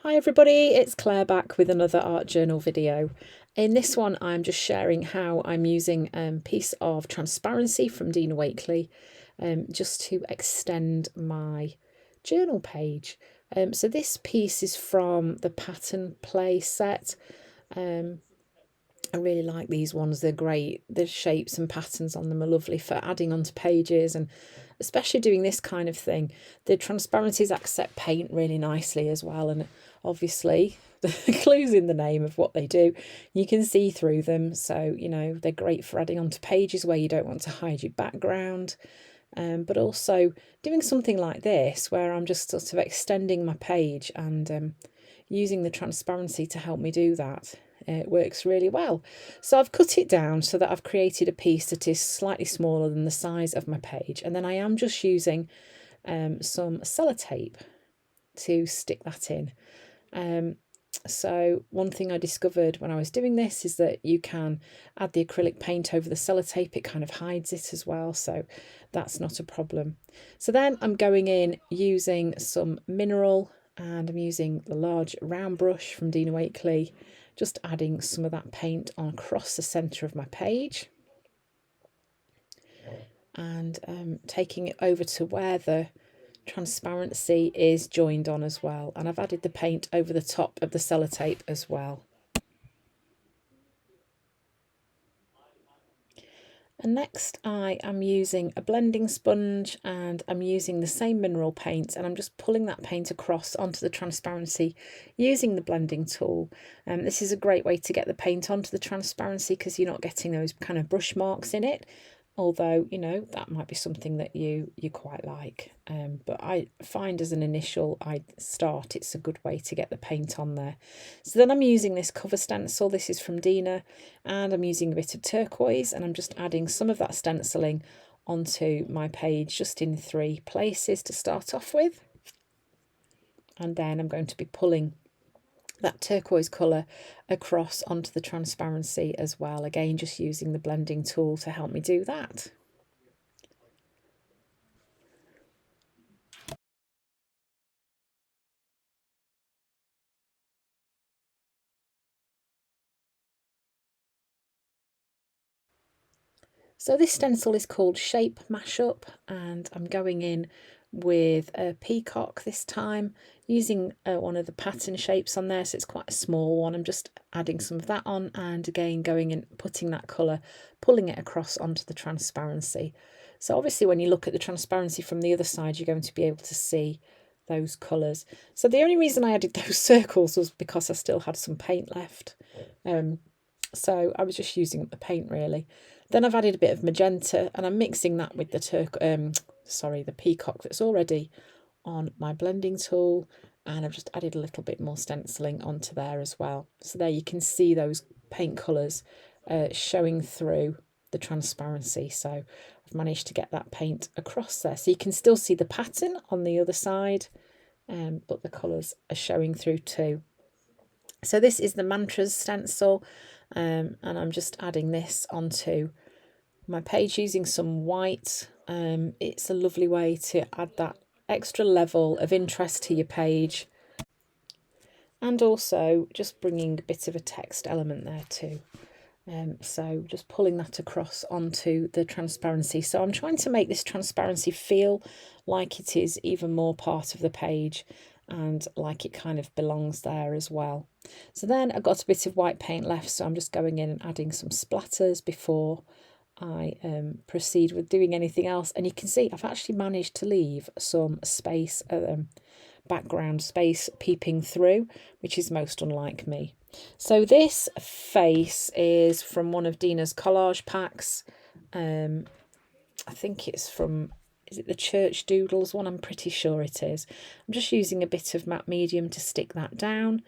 Hi everybody, it's Claire back with another art journal video. In this one I'm just sharing how I'm using a piece of transparency from Dina Wakley just to extend my journal page. So this piece is from the pattern play set. I really like these ones, they're great. The shapes and patterns on them are lovely for adding onto pages, and especially doing this kind of thing. The transparencies accept paint really nicely as well, and obviously the clues in the name of what they do, you can see through them, so you know they're great for adding onto pages where you don't want to hide your background. But also doing something like this where I'm just sort of extending my page and using the transparency to help me do that. It works really well. So I've cut it down so that I've created a piece that is slightly smaller than the size of my page, and then I am just using some sellotape to stick that in. So one thing I discovered when I was doing this is that you can add the acrylic paint over the sellotape. It kind of hides it as well, so that's not a problem. So then I'm going in using some mineral, and I'm using the large round brush from Dina Wakley, just adding some of that paint on across the centre of my page, and taking it over to where the transparency is joined on as well, and I've added the paint over the top of the sellotape as well. And next I am using a blending sponge, and I'm using the same mineral paint, and I'm just pulling that paint across onto the transparency using the blending tool. This is a great way to get the paint onto the transparency because you're not getting those kind of brush marks in it, although you know that might be something that you quite like, but I find as an initial start it's a good way to get the paint on there. So then I'm using this cover stencil. This is from Dina, and I'm using a bit of turquoise, and I'm just adding some of that stenciling onto my page just in 3 places to start off with, and then I'm going to be pulling that turquoise colour across onto the transparency as well, again just using the blending tool to help me do that. So this stencil is called Shape Mashup, and I'm going in with a peacock this time, using one of the pattern shapes on there, so it's quite a small one. I'm just adding some of that on, and again going in, putting that colour, pulling it across onto the transparency. So obviously when you look at the transparency from the other side, you're going to be able to see those colours. So the only reason I added those circles was because I still had some paint left. So I was just using up the paint really. Then I've added a bit of magenta, and I'm mixing that with the peacock that's already on my blending tool, and I've just added a little bit more stenciling onto there as well. So there you can see those paint colours showing through the transparency. So I've managed to get that paint across there, so you can still see the pattern on the other side, but the colours are showing through too. So this is the Mantras stencil, and I'm just adding this onto my page using some white. It's a lovely way to add that extra level of interest to your page, and also just bringing a bit of a text element there too. So just pulling that across onto the transparency. So I'm trying to make this transparency feel like it is even more part of the page, and like it kind of belongs there as well. So then I've got a bit of white paint left, so I'm just going in and adding some splatters before I proceed with doing anything else. And you can see I've actually managed to leave some space, background space peeping through, which is most unlike me. So this face is from one of Dina's collage packs. I think it's from, is it the Church Doodles one? I'm pretty sure it is. I'm just using a bit of matte medium to stick that down.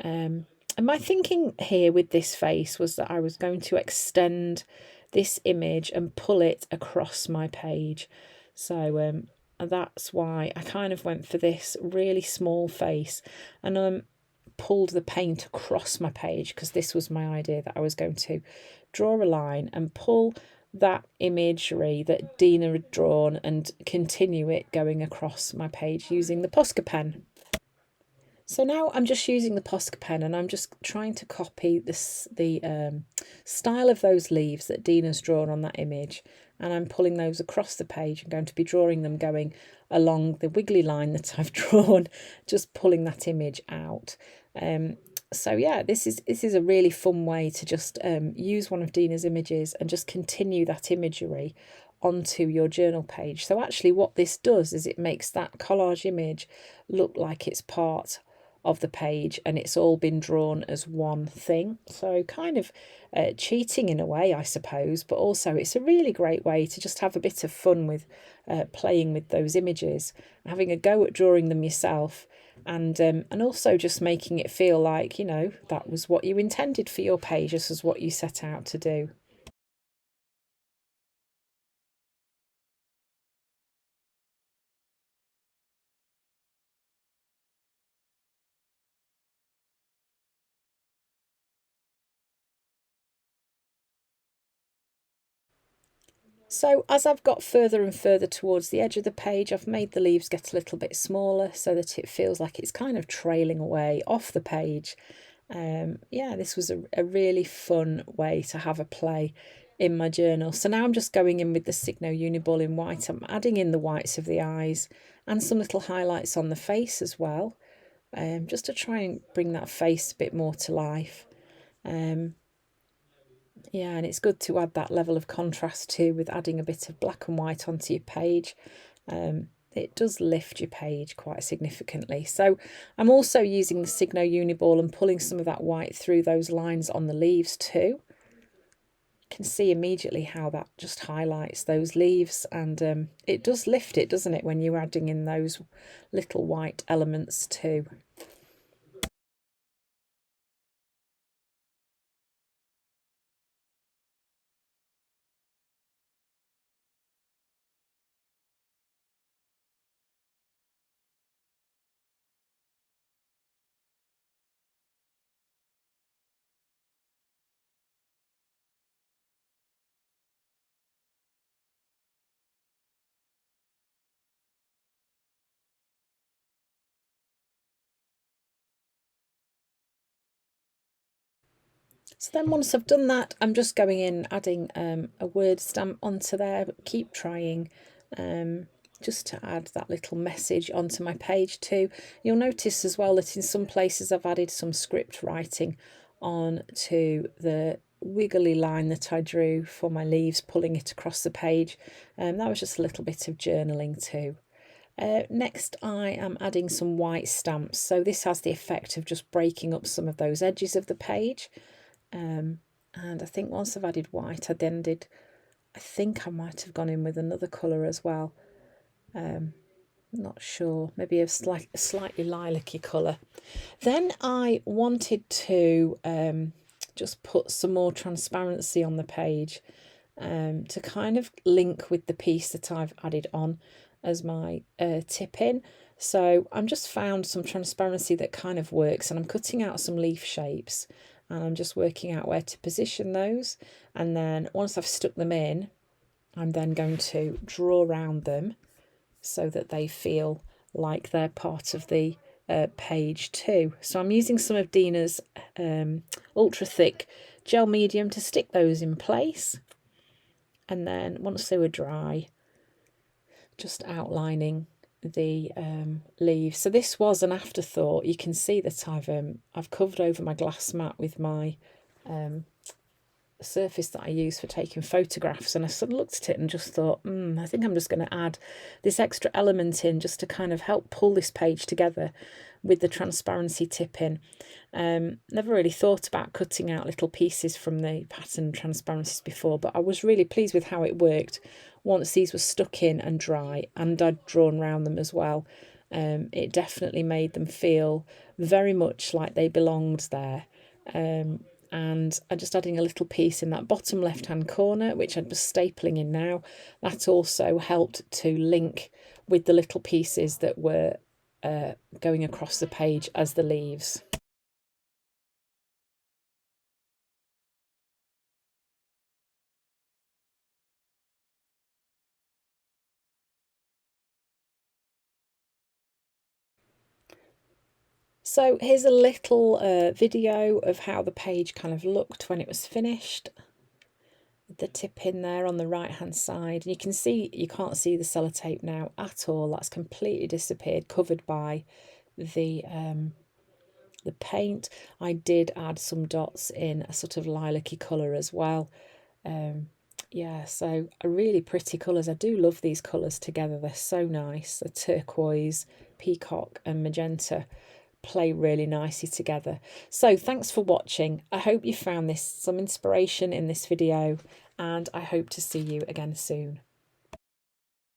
And my thinking here with this face was that I was going to extend this image and pull it across my page. So that's why I kind of went for this really small face, and pulled the paint across my page, because this was my idea, that I was going to draw a line and pull that imagery that Dina had drawn and continue it going across my page using the Posca pen. So now I'm just using the Posca pen and I'm just trying to copy the style of those leaves that Dina's drawn on that image, and I'm pulling those across the page. I'm going to be drawing them going along the wiggly line that I've drawn, just pulling that image out. So yeah, this is a really fun way to just use one of Dina's images and just continue that imagery onto your journal page. So actually what this does is it makes that collage image look like it's part of the page and it's all been drawn as one thing. So kind of cheating in a way, I suppose, but also it's a really great way to just have a bit of fun with playing with those images, having a go at drawing them yourself, and also just making it feel like, you know, that was what you intended for your page. This is what you set out to do. So as I've got further and further towards the edge of the page, I've made the leaves get a little bit smaller so that it feels like it's kind of trailing away off the page. Yeah, this was a really fun way to have a play in my journal. So now I'm just going in with the Signo Uniball in white. I'm adding in the whites of the eyes and some little highlights on the face as well, just to try and bring that face a bit more to life. Yeah, and it's good to add that level of contrast too with adding a bit of black and white onto your page. It does lift your page quite significantly. So I'm also using the Signo Uniball and pulling some of that white through those lines on the leaves too. You can see immediately how that just highlights those leaves, and it does lift it, doesn't it, when you're adding in those little white elements too. So then once I've done that, I'm just going in, adding a word stamp onto there, but keep trying, just to add that little message onto my page too. You'll notice as well that in some places I've added some script writing on to the wiggly line that I drew for my leaves, pulling it across the page. That was just a little bit of journaling too. Next I am adding some white stamps, so this has the effect of just breaking up some of those edges of the page. And I think once I've added white, I think I might have gone in with another colour as well. Not sure, maybe a slightly lilac-y colour. Then I wanted to just put some more transparency on the page, to kind of link with the piece that I've added on as my tip in. So I'm just found some transparency that kind of works, and I'm cutting out some leaf shapes and I'm just working out where to position those. And then once I've stuck them in, I'm then going to draw around them so that they feel like they're part of the page too. So I'm using some of Dina's ultra thick gel medium to stick those in place. And then once they were dry, just outlining the leaves. So this was an afterthought. You can see that I've covered over my glass mat with my surface that I use for taking photographs, and I sort of looked at it and just thought, I think I'm just going to add this extra element in just to kind of help pull this page together with the transparency tip in. Never really thought about cutting out little pieces from the pattern transparencies before, but I was really pleased with how it worked once these were stuck in and dry and I'd drawn around them as well. It definitely made them feel very much like they belonged there. And I'm just adding a little piece in that bottom left hand corner, which I'm just stapling in now. That also helped to link with the little pieces that were going across the page as the leaves. So here's a little video of how the page kind of looked when it was finished. The tip in there on the right hand side, and you can see, you can't see the sellotape now at all. That's completely disappeared, covered by the paint. I did add some dots in a sort of lilac-y colour as well. Yeah, so really pretty colours. I do love these colours together, they're so nice. The turquoise, peacock and magenta play really nicely together. So thanks for watching. I hope you found this some inspiration in this video, and I hope to see you again soon.